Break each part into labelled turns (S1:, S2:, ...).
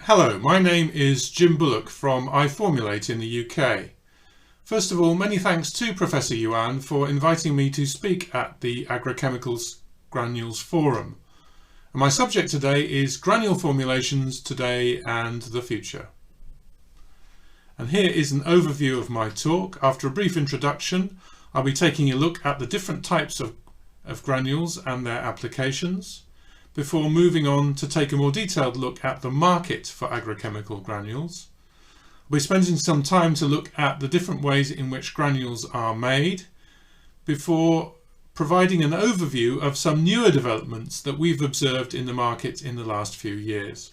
S1: Hello, my name is Jim Bullock from iFormulate in the UK. First of all, many thanks to Professor Yuan for inviting me to speak at the Agrochemical Granules Forum. And my subject today is granule formulations today and the future. And here is an overview of my talk. After a brief introduction, I'll be taking a look at the different types of granules and their applications, before moving on to take a more detailed look at the market for agrochemical granules. We're spending some time to look at the different ways in which granules are made, before providing an overview of some newer developments that we've observed in the market in the last few years.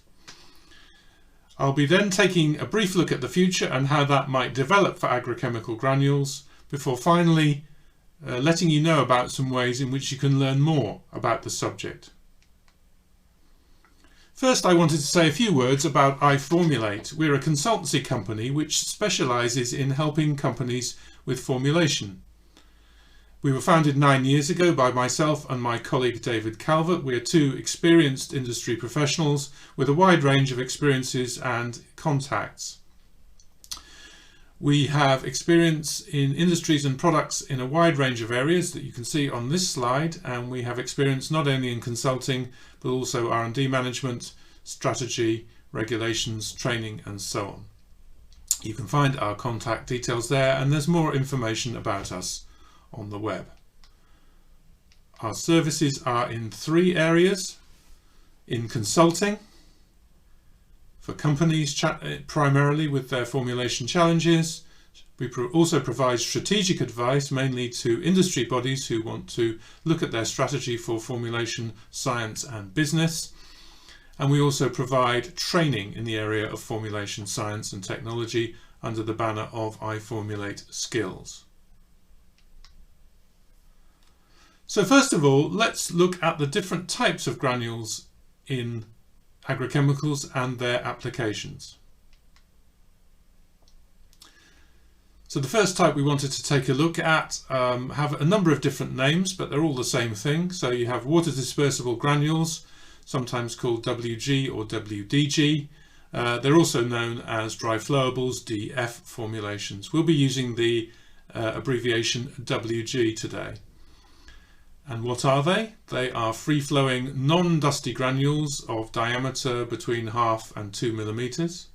S1: I'll be then taking a brief look at the future and how that might develop for agrochemical granules, before finally letting you know about some ways in which you can learn more about the subject. First, I wanted to say a few words about iFormulate. We're a consultancy company which specialises in helping companies with formulation. We were founded 9 years ago by myself and my colleague David Calvert. We're two experienced industry professionals with a wide range of experiences and contacts. We have experience in industries and products in a wide range of areas that you can see on this slide, and we have experience not only in consulting but also R&D management, strategy, regulations, training and so on. You can find our contact details there, and there's more information about us on the web. Our services are in 3 areas: in consulting, for companies primarily with their formulation challenges. We also provide strategic advice mainly to industry bodies who want to look at their strategy for formulation, science and business. And we also provide training in the area of formulation, science and technology under the banner of iFormulate Skills. So first of all, let's look at the different types of granules in agrochemicals and their applications. So the first type we wanted to take a look at have a number of different names, but they're all the same thing. So you have water dispersible granules, sometimes called WG or WDG. They're also known as dry flowables, DF formulations. We'll be using the abbreviation WG today. And what are they? They are free-flowing, non-dusty granules of diameter between 0.5 and 2 millimeters.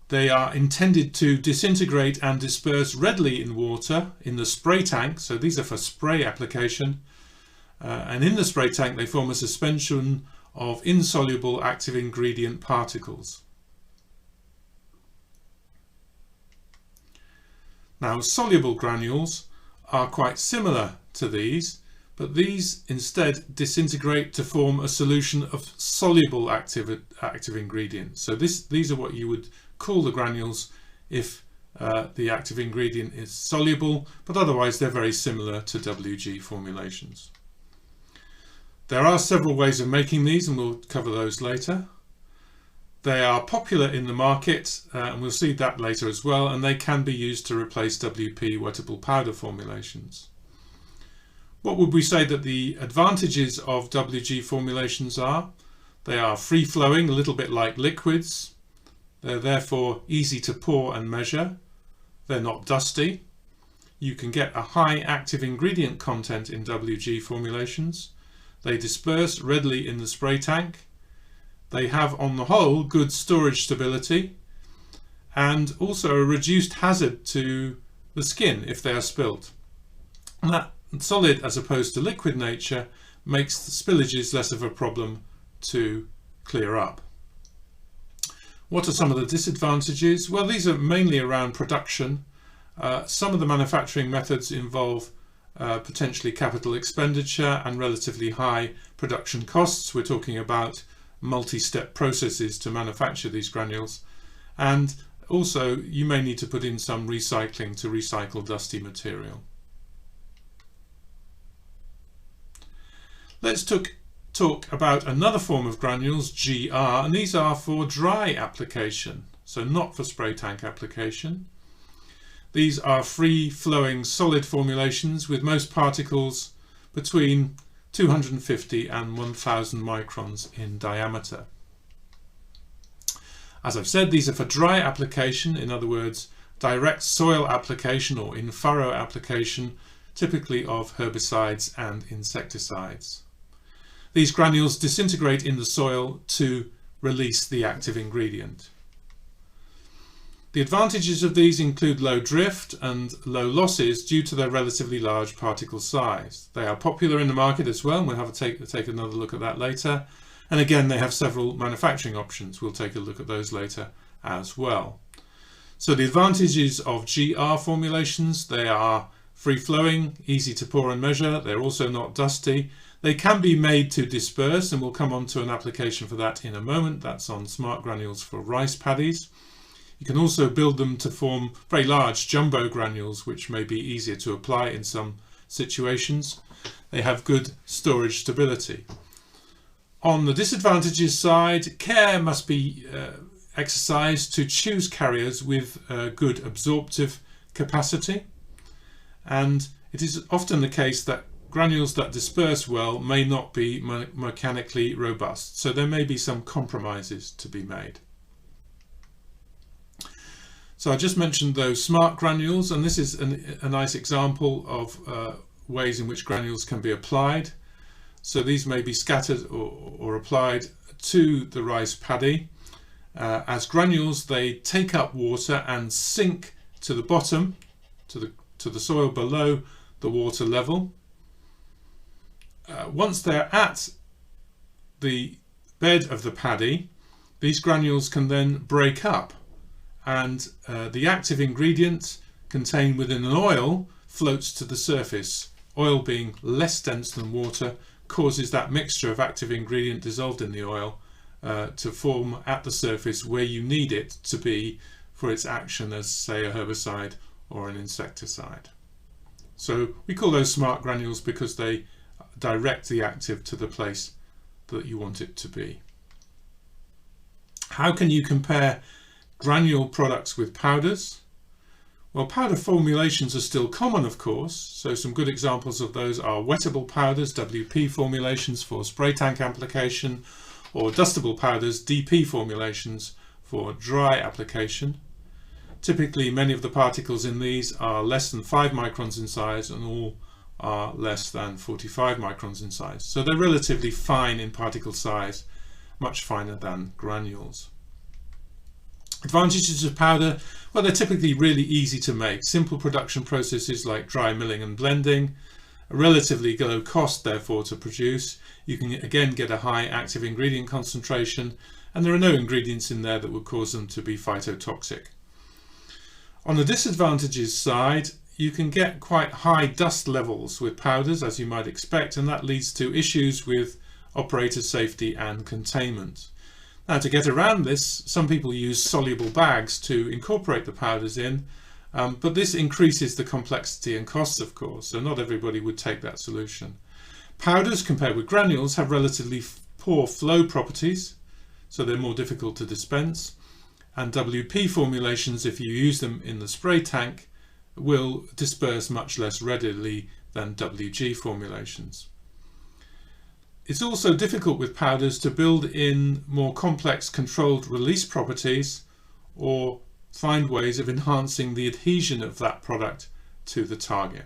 S1: They are intended to disintegrate and disperse readily in water in the spray tank. So these are for spray application. And in the spray tank, they form a suspension of insoluble active ingredient particles. Now, soluble granules are quite similar to these, but these instead disintegrate to form a solution of soluble active ingredients. So these are what you would call the granules if the active ingredient is soluble, but otherwise they're very similar to WG formulations. There are several ways of making these, and we'll cover those later. They are popular in the market, and we'll see that later as well, and they can be used to replace WP wettable powder formulations. What would we say that the advantages of WG formulations are? They are free-flowing, a little bit like liquids. They're therefore easy to pour and measure. They're not dusty. You can get a high active ingredient content in WG formulations. They disperse readily in the spray tank. They have, on the whole, good storage stability and also a reduced hazard to the skin if they are spilt. And that solid as opposed to liquid nature makes the spillages less of a problem to clear up. What are some of the disadvantages? Well, these are mainly around production. Some of the manufacturing methods involve potentially capital expenditure and relatively high production costs. We're talking about multi-step processes to manufacture these granules, and also you may need to put in some recycling to recycle dusty material. Let's talk about another form of granules, GR, and these are for dry application, so not for spray tank application. These are free-flowing solid formulations with most particles between 250 and 1000 microns in diameter. As I've said, these are for dry application, in other words, direct soil application or in furrow application, typically of herbicides and insecticides. These granules disintegrate in the soil to release the active ingredient. The advantages of these include low drift and low losses due to their relatively large particle size. They are popular in the market as well, and we'll have to take another look at that later. And again, they have several manufacturing options. We'll take a look at those later as well. So the advantages of GR formulations: they are free-flowing, easy to pour and measure. They're also not dusty. They can be made to disperse, and we'll come on to an application for that in a moment. That's on smart granules for rice paddies. You can also build them to form very large jumbo granules, which may be easier to apply in some situations. They have good storage stability. On the disadvantages side, care must be exercised to choose carriers with good absorptive capacity. And it is often the case that granules that disperse well may not be mechanically robust. So there may be some compromises to be made. So I just mentioned those smart granules, and this is a nice example of ways in which granules can be applied. So these may be scattered or applied to the rice paddy. As granules, they take up water and sink to the bottom, to the soil below the water level. Once they're at the bed of the paddy, these granules can then break up, and the active ingredient contained within an oil floats to the surface. Oil, being less dense than water, causes that mixture of active ingredient dissolved in the oil to form at the surface where you need it to be for its action as, say, a herbicide or an insecticide. So we call those smart granules because they direct the active to the place that you want it to be. How can you compare granule products with powders? Well, powder formulations are still common, of course, so some good examples of those are wettable powders, WP formulations for spray tank application, or dustable powders, DP formulations for dry application. Typically, many of the particles in these are less than 5 microns in size, and all are less than 45 microns in size. So they're relatively fine in particle size, much finer than granules. Advantages of powder: well, they're typically really easy to make. Simple production processes like dry milling and blending. A relatively low cost, therefore, to produce. You can again get a high active ingredient concentration, and there are no ingredients in there that would cause them to be phytotoxic. On the disadvantages side, you can get quite high dust levels with powders, as you might expect, and that leads to issues with operator safety and containment. Now, to get around this, some people use soluble bags to incorporate the powders in, but this increases the complexity and costs, of course, so not everybody would take that solution. Powders, compared with granules, have relatively poor flow properties, so they're more difficult to dispense, and WP formulations, if you use them in the spray tank, will disperse much less readily than WG formulations. It's also difficult with powders to build in more complex controlled release properties or find ways of enhancing the adhesion of that product to the target.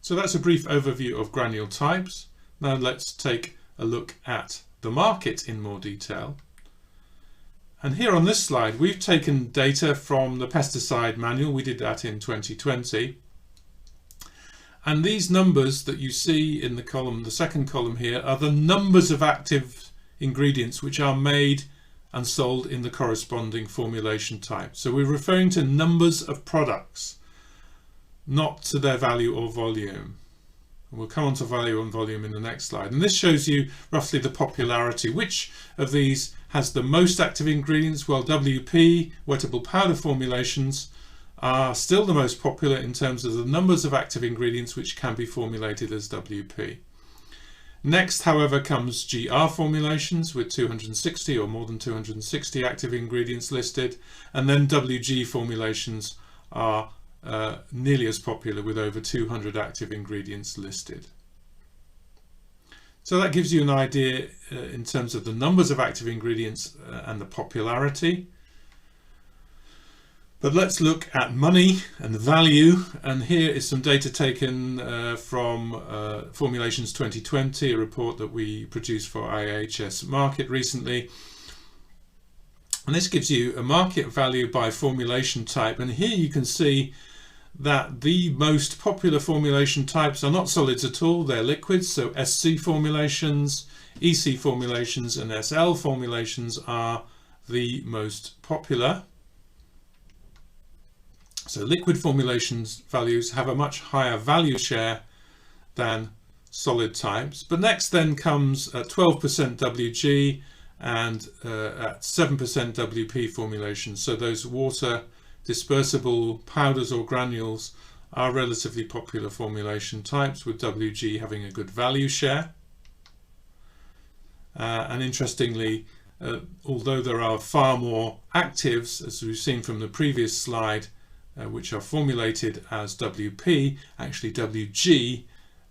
S1: So that's a brief overview of granule types. Now let's take a look at the market in more detail. And here on this slide, we've taken data from the pesticide manual. We did that in 2020. And these numbers that you see in the column, the second column here, are the numbers of active ingredients which are made and sold in the corresponding formulation type. So we're referring to numbers of products, not to their value or volume. And we'll come on to value and volume in the next slide. And this shows you roughly the popularity. Which of these has the most active ingredients? Well, WP, wettable powder formulations, are still the most popular in terms of the numbers of active ingredients which can be formulated as WP. Next, however, comes GR formulations with 260 or more than 260 active ingredients listed, and then WG formulations are nearly as popular with over 200 active ingredients listed. So that gives you an idea in terms of the numbers of active ingredients and the popularity. But let's look at money and the value, and here is some data taken from Formulations 2020, a report that we produced for IHS Markit recently. And this gives you a market value by formulation type, and here you can see that the most popular formulation types are not solids at all, they're liquids. So SC formulations, EC formulations and SL formulations are the most popular. So liquid formulations values have a much higher value share than solid types. But next then comes 12% WG and at 7% WP formulations. So those water dispersible powders or granules are relatively popular formulation types, with WG having a good value share. And interestingly, although there are far more actives, as we've seen from the previous slide, which are formulated as WP, actually WG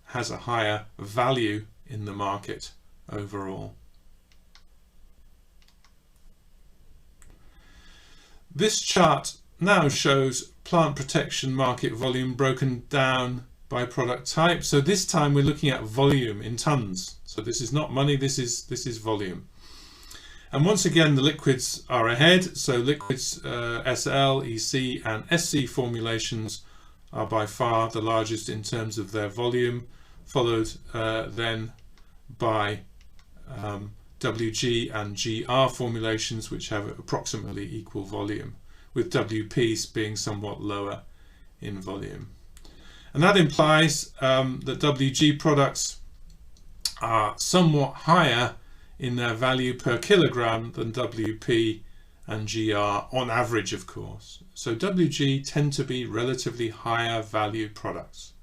S1: has a higher value in the market overall. This chart now shows plant protection market volume broken down by product type. So this time we're looking at volume in tons. So this is not money, this is volume. And once again, the liquids are ahead. So liquids, SL, EC and SC formulations are by far the largest in terms of their volume, followed then by WG and GR formulations, which have approximately equal volume, with WP being somewhat lower in volume. And that implies that WG products are somewhat higher in their value per kilogram than WP and GR on average, of course. So WG tend to be relatively higher value products.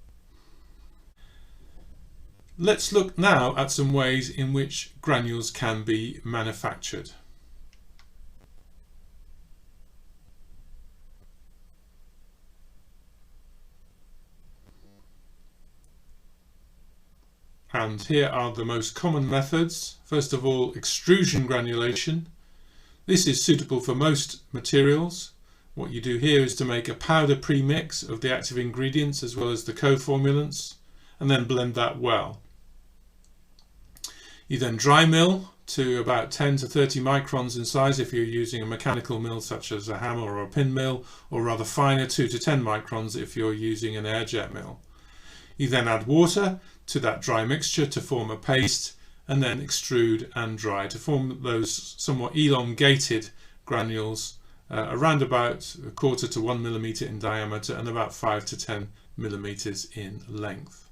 S1: Let's look now at some ways in which granules can be manufactured. And here are the most common methods. First of all, extrusion granulation. This is suitable for most materials. What you do here is to make a powder premix of the active ingredients as well as the co-formulants, and then blend that well. You then dry mill to about 10 to 30 microns in size if you're using a mechanical mill such as a hammer or a pin mill, or rather finer 2 to 10 microns if you're using an air jet mill. You then add water to that dry mixture to form a paste, and then extrude and dry to form those somewhat elongated granules around about 1/4 to 1 millimeter in diameter and about 5 to 10 millimeters in length.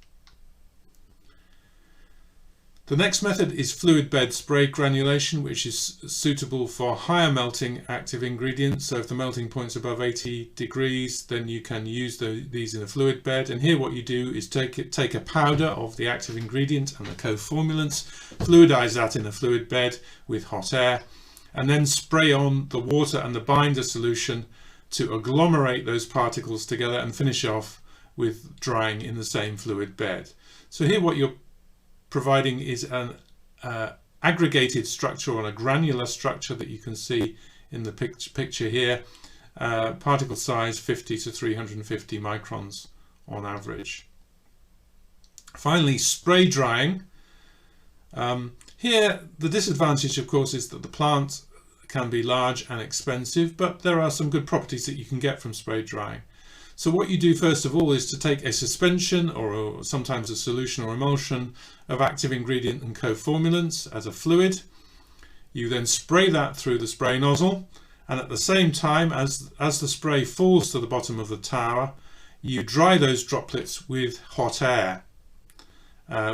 S1: The next method is fluid bed spray granulation, which is suitable for higher melting active ingredients. So if the melting point's above 80 degrees, then you can use these in a fluid bed. And here what you do is take a powder of the active ingredient and the co-formulants, fluidize that in a fluid bed with hot air, and then spray on the water and the binder solution to agglomerate those particles together and finish off with drying in the same fluid bed. So here what you're providing is an aggregated structure or a granular structure that you can see in the picture here, particle size 50 to 350 microns on average. Finally, spray drying. Here the disadvantage of course is that the plant can be large and expensive, but there are some good properties that you can get from spray drying. So what you do first of all is to take a suspension or sometimes a solution or emulsion of active ingredient and co-formulants as a fluid. You then spray that through the spray nozzle, and at the same time as the spray falls to the bottom of the tower, you dry those droplets with hot air,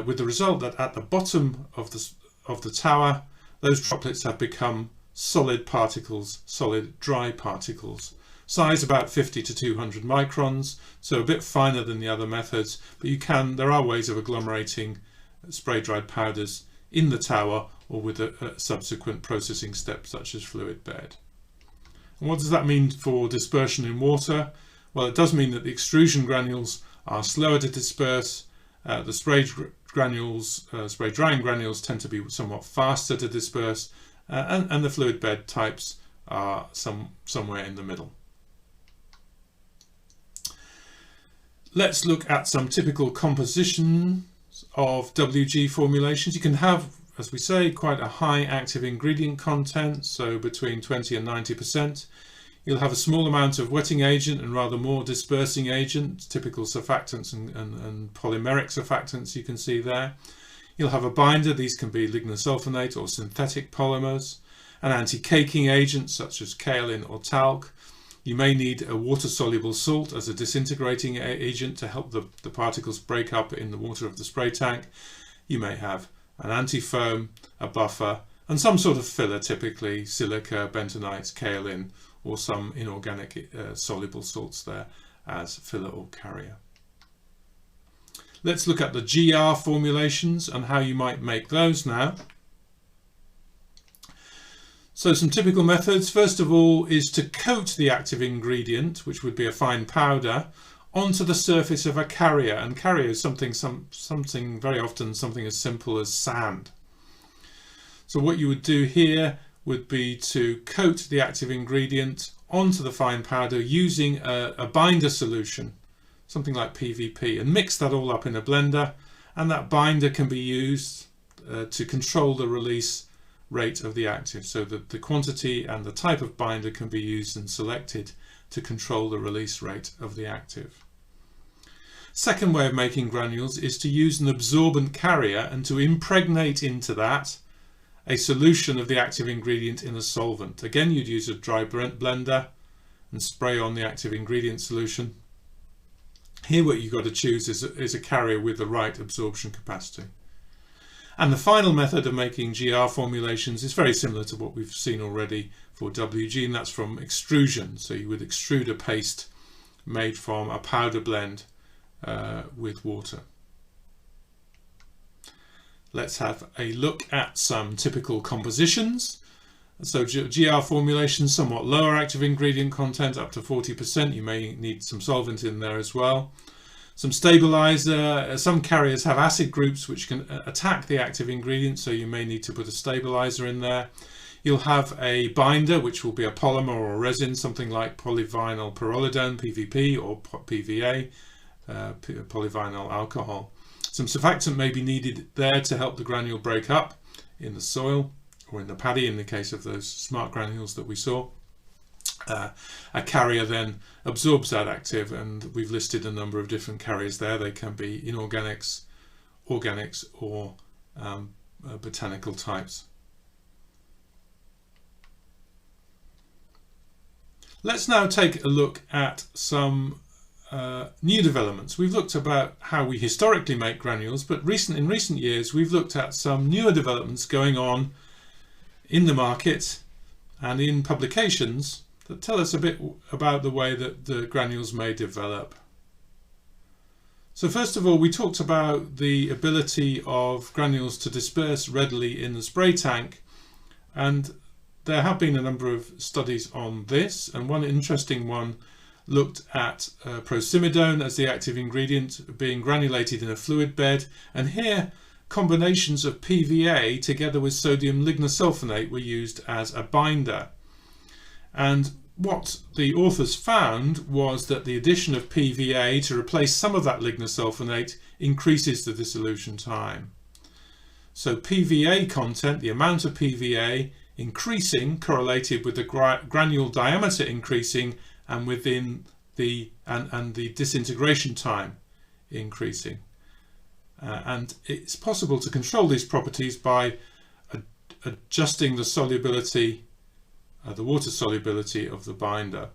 S1: with the result that at the bottom of the tower those droplets have become solid particles, solid dry particles. Size about 50 to 200 microns, so a bit finer than the other methods, but there are ways of agglomerating spray dried powders in the tower or with a subsequent processing step such as fluid bed. And what does that mean for dispersion in water? Well, it does mean that the extrusion granules are slower to disperse. The spray granules, spray drying granules tend to be somewhat faster to disperse, and the fluid bed types are somewhere in the middle. Let's look at some typical compositions of WG formulations. You can have, as we say, quite a high active ingredient content, so between 20 and 90%. You'll have a small amount of wetting agent and rather more dispersing agent, typical surfactants and polymeric surfactants you can see there. You'll have a binder, these can be lignosulfonate or synthetic polymers, an anti-caking agent such as kaolin or talc. You may need a water-soluble salt as a disintegrating agent to help the particles break up in the water of the spray tank. You may have an anti-foam, a buffer, and some sort of filler, typically silica, bentonites, kaolin, or some inorganic soluble salts there as filler or carrier. Let's look at the GR formulations and how you might make those now. So some typical methods, first of all, is to coat the active ingredient, which would be a fine powder, onto the surface of a carrier, and carrier is something very often something as simple as sand. So what you would do here would be to coat the active ingredient onto the fine powder using a binder solution, something like PVP, and mix that all up in a blender, and that binder can be used to control the release rate of the active, so that the quantity and the type of binder can be used and selected to control the release rate of the active. Second way of making granules is to use an absorbent carrier and to impregnate into that a solution of the active ingredient in a solvent. Again, you'd use a dry blender and spray on the active ingredient solution. Here what you've got to choose is a carrier with the right absorption capacity. And the final method of making GR formulations is very similar to what we've seen already for WG, and that's from extrusion. So you would extrude a paste made from a powder blend with water. Let's have a look at some typical compositions. So GR formulation, somewhat lower active ingredient content, up to 40%. You may need some solvent in there as well. Some stabilizer. Some carriers have acid groups which can attack the active ingredient, so you may need to put a stabilizer in there. You'll have a binder, which will be a polymer or a resin, something like polyvinyl pyrrolidone, PVP, or PVA, polyvinyl alcohol. Some surfactant may be needed there to help the granule break up in the soil or in the paddy in the case of those smart granules that we saw. A carrier then absorbs that active, and we've listed a number of different carriers there. They can be inorganics, organics, or botanical types. Let's now take a look at some new developments. We've looked about how we historically make granules, but in recent years we've looked at some newer developments going on in the market and in publications that tell us a bit about the way that the granules may develop. So first of all, we talked about the ability of granules to disperse readily in the spray tank, and there have been a number of studies on this, and one interesting one looked at prosimidone as the active ingredient being granulated in a fluid bed, and here combinations of PVA together with sodium lignosulfonate were used as a binder. And what the authors found was that the addition of PVA to replace some of that lignosulfonate increases the dissolution time. So PVA content, the amount of PVA increasing, correlated with the granule diameter increasing, and within the disintegration time increasing. And it's possible to control these properties by adjusting the solubility, the water solubility of the binder.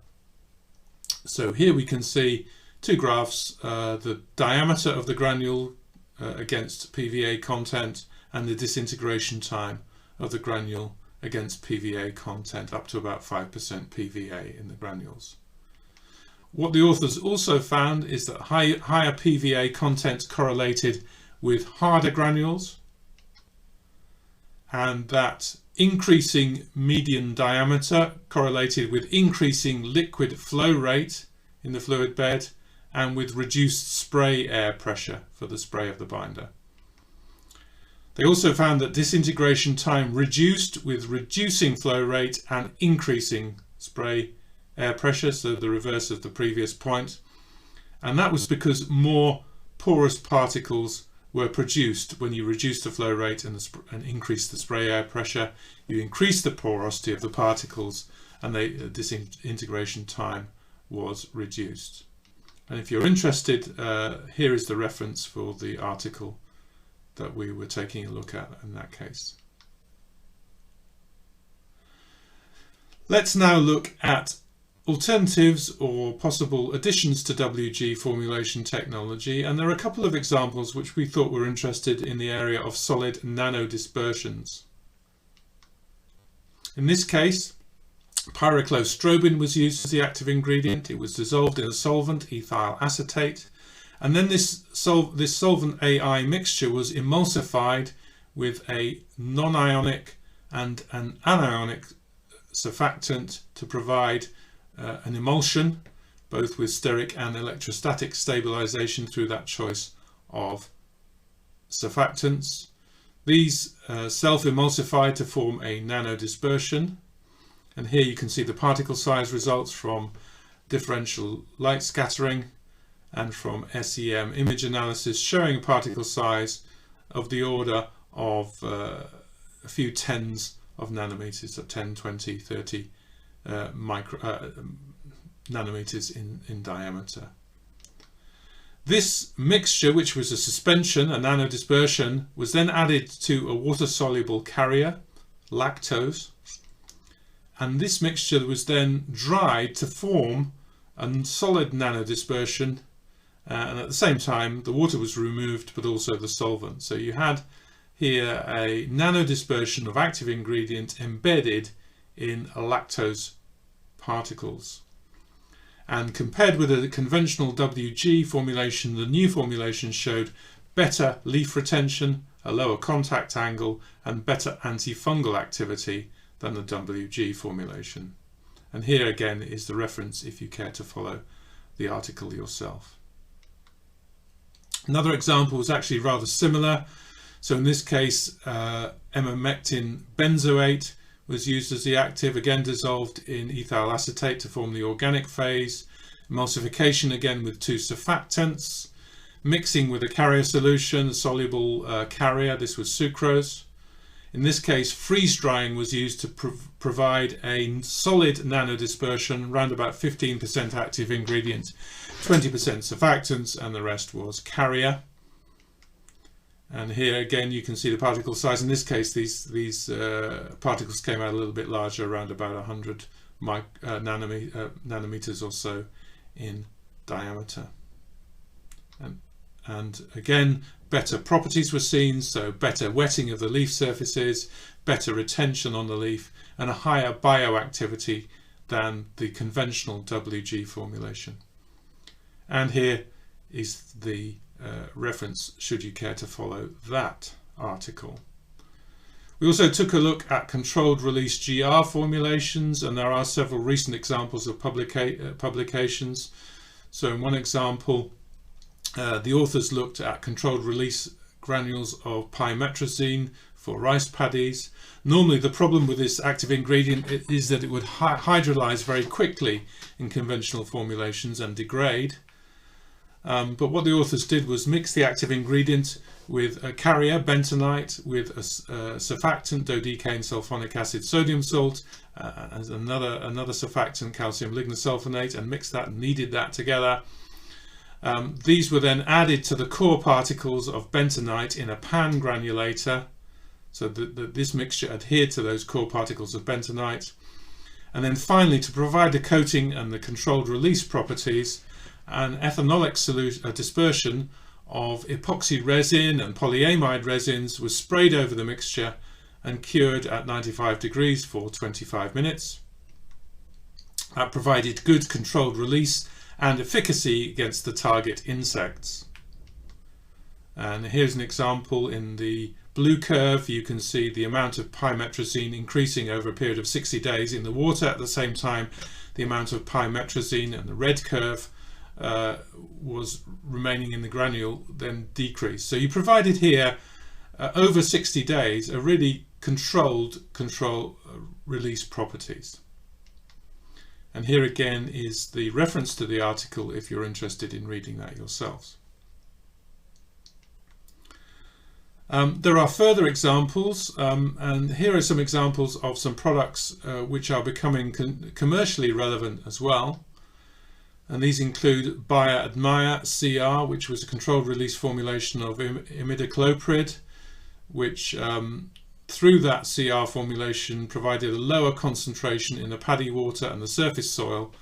S1: So here we can see two graphs, the diameter of the granule against PVA content, and the disintegration time of the granule against PVA content, up to about 5% PVA in the granules. What the authors also found is that higher PVA content correlated with harder granules, and that increasing median diameter correlated with increasing liquid flow rate in the fluid bed and with reduced spray air pressure for the spray of the binder. They also found that disintegration time reduced with reducing flow rate and increasing spray air pressure, so the reverse of the previous point. And that was because more porous particles were produced when you reduce the flow rate and increase the spray air pressure. You increase the porosity of the particles, and the disintegration time was reduced. And if you're interested, here is the reference for the article that we were taking a look at in that case. Let's now look at alternatives or possible additions to WG formulation technology, and there are a couple of examples which we thought were interested in the area of solid nanodispersions. In this case, pyroclostrobin was used as the active ingredient. It was dissolved in a solvent, ethyl acetate, and then this solvent AI mixture was emulsified with a non-ionic and an anionic surfactant to provide an emulsion, both with steric and electrostatic stabilization through that choice of surfactants. These self-emulsified to form a nanodispersion, and here you can see the particle size results from differential light scattering and from SEM image analysis, showing a particle size of the order of a few tens of nanometers, so 10, 20, 30 nanometers in diameter. This mixture, which was a suspension, a nanodispersion, was then added to a water-soluble carrier, lactose, and this mixture was then dried to form a solid nanodispersion, and at the same time the water was removed but also the solvent. So you had here a nanodispersion of active ingredient embedded in a lactose particles. And compared with a conventional WG formulation, the new formulation showed better leaf retention, a lower contact angle, and better antifungal activity than the WG formulation. And here again is the reference if you care to follow the article yourself. Another example was actually rather similar. So in this case, emamectin benzoate was used as the active, again dissolved in ethyl acetate to form the organic phase. Emulsification again with two surfactants. Mixing with a carrier solution, a soluble carrier, this was sucrose. In this case, freeze drying was used to provide a solid nanodispersion, around about 15% active ingredient, 20% surfactants, and the rest was carrier. And here again you can see the particle size. In this case, these particles came out a little bit larger, around about 100 nanometers or so in diameter. And again, better properties were seen, so better wetting of the leaf surfaces, better retention on the leaf, and a higher bioactivity than the conventional WG formulation. And here is the reference should you care to follow that article. We also took a look at controlled release GR formulations, and there are several recent examples of publications. So in one example, the authors looked at controlled release granules of pymetrazine for rice paddies. Normally the problem with this active ingredient is that it would hydrolyze very quickly in conventional formulations and degrade. But what the authors did was mix the active ingredient with a carrier, bentonite, with a surfactant, dodecane sulfonic acid sodium salt, and another surfactant, calcium lignosulfonate, and mixed that and kneaded that together. These were then added to the core particles of bentonite in a pan granulator, so that this mixture adhered to those core particles of bentonite. And then finally, to provide the coating and the controlled release properties, an ethanolic dispersion of epoxy resin and polyamide resins was sprayed over the mixture and cured at 95 degrees for 25 minutes. That provided good controlled release and efficacy against the target insects. And here's an example. In the blue curve you can see the amount of pymetrazine increasing over a period of 60 days in the water. At the same time, the amount of pymetrazine, and the red curve was remaining in the granule then decreased. So you provided here over 60 days are really controlled release properties. And here again is the reference to the article if you're interested in reading that yourselves. There are further examples, and here are some examples of some products which are becoming commercially relevant as well. And these include Bayer Admire CR, which was a controlled release formulation of imidacloprid, which through that CR formulation provided a lower concentration in the paddy water and the surface soil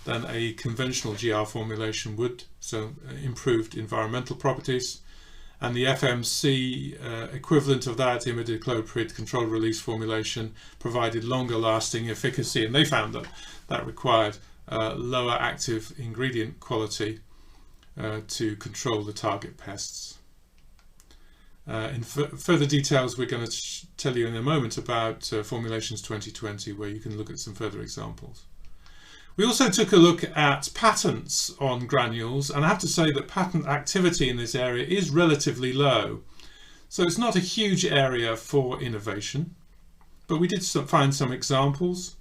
S1: than a conventional GR formulation would, so improved environmental properties. And the FMC equivalent of that, imidacloprid controlled release formulation, provided longer lasting efficacy, and they found that that required lower active ingredient quality to control the target pests. In further details, we're going to tell you in a moment about Formulations 2020, where you can look at some further examples. We also took a look at patents on granules, and I have to say that patent activity in this area is relatively low. So it's not a huge area for innovation, but we did find some examples.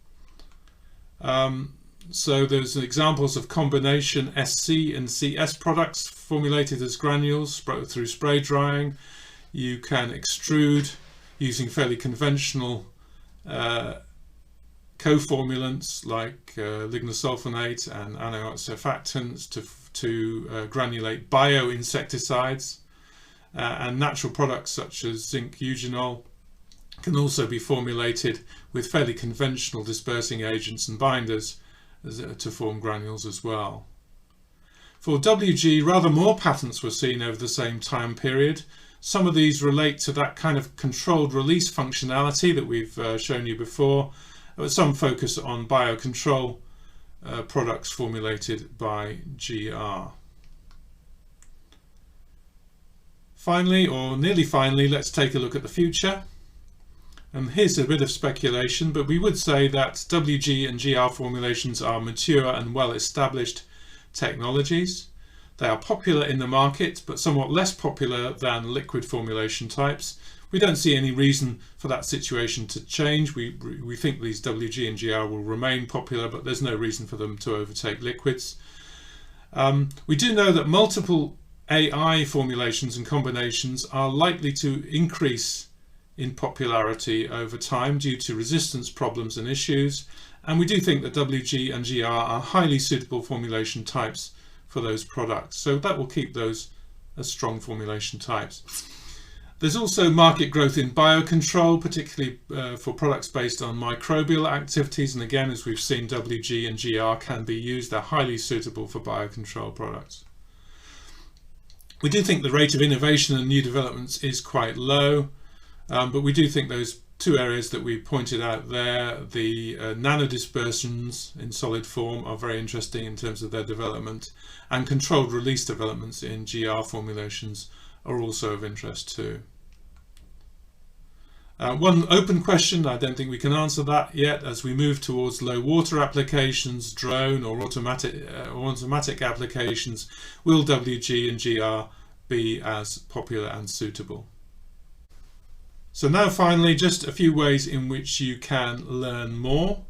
S1: So there's examples of combination SC and CS products formulated as granules through spray drying. You can extrude using fairly conventional co-formulants like lignosulfonate and ionosurfactants to granulate bioinsecticides, and natural products such as zinc eugenol can also be formulated with fairly conventional dispersing agents and binders to form granules as well. For WG, rather more patents were seen over the same time period. Some of these relate to that kind of controlled release functionality that we've shown you before, but some focus on biocontrol products formulated by GR. Finally, or nearly finally, let's take a look at the future. And here's a bit of speculation, but we would say that WG and GR formulations are mature and well-established technologies. They are popular in the market, but somewhat less popular than liquid formulation types. We don't see any reason for that situation to change. We think these WG and GR will remain popular, but there's no reason for them to overtake liquids. We do know that multiple AI formulations and combinations are likely to increase in popularity over time due to resistance problems and issues. And we do think that WG and GR are highly suitable formulation types for those products. So that will keep those as strong formulation types. There's also market growth in biocontrol, particularly for products based on microbial activities. And again, as we've seen, WG and GR can be used. They're highly suitable for biocontrol products. We do think the rate of innovation and new developments is quite low, but we do think those two areas that we pointed out there, the nanodispersions in solid form, are very interesting in terms of their development, and controlled release developments in GR formulations are also of interest too. One open question, I don't think we can answer that yet, as we move towards low water applications, drone or automatic applications, will WG and GR be as popular and suitable? So now finally, just a few ways in which you can learn more.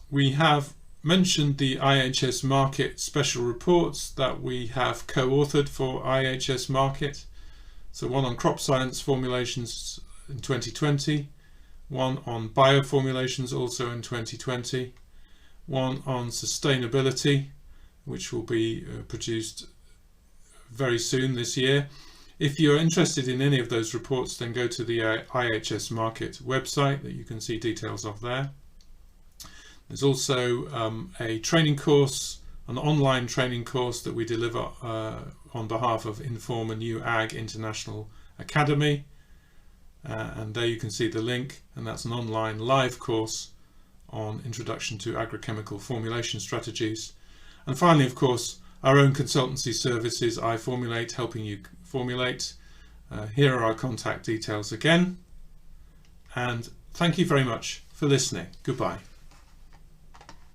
S1: We have mentioned the IHS Markit special reports that we have co-authored for IHS Markit. So one on crop science formulations in 2020, one on bioformulations also in 2020, one on sustainability, which will be produced very soon this year. If you're interested in any of those reports, then go to the IHS Markit website that you can see details of there. There's also a training course, an online training course that we deliver on behalf of Inform a New Ag International Academy, and there you can see the link, and that's an online live course on Introduction to Agrochemical Formulation Strategies. And finally, of course, our own consultancy services, iFormulate, helping you formulate. Here are our contact details again, and thank you very much for listening. Goodbye.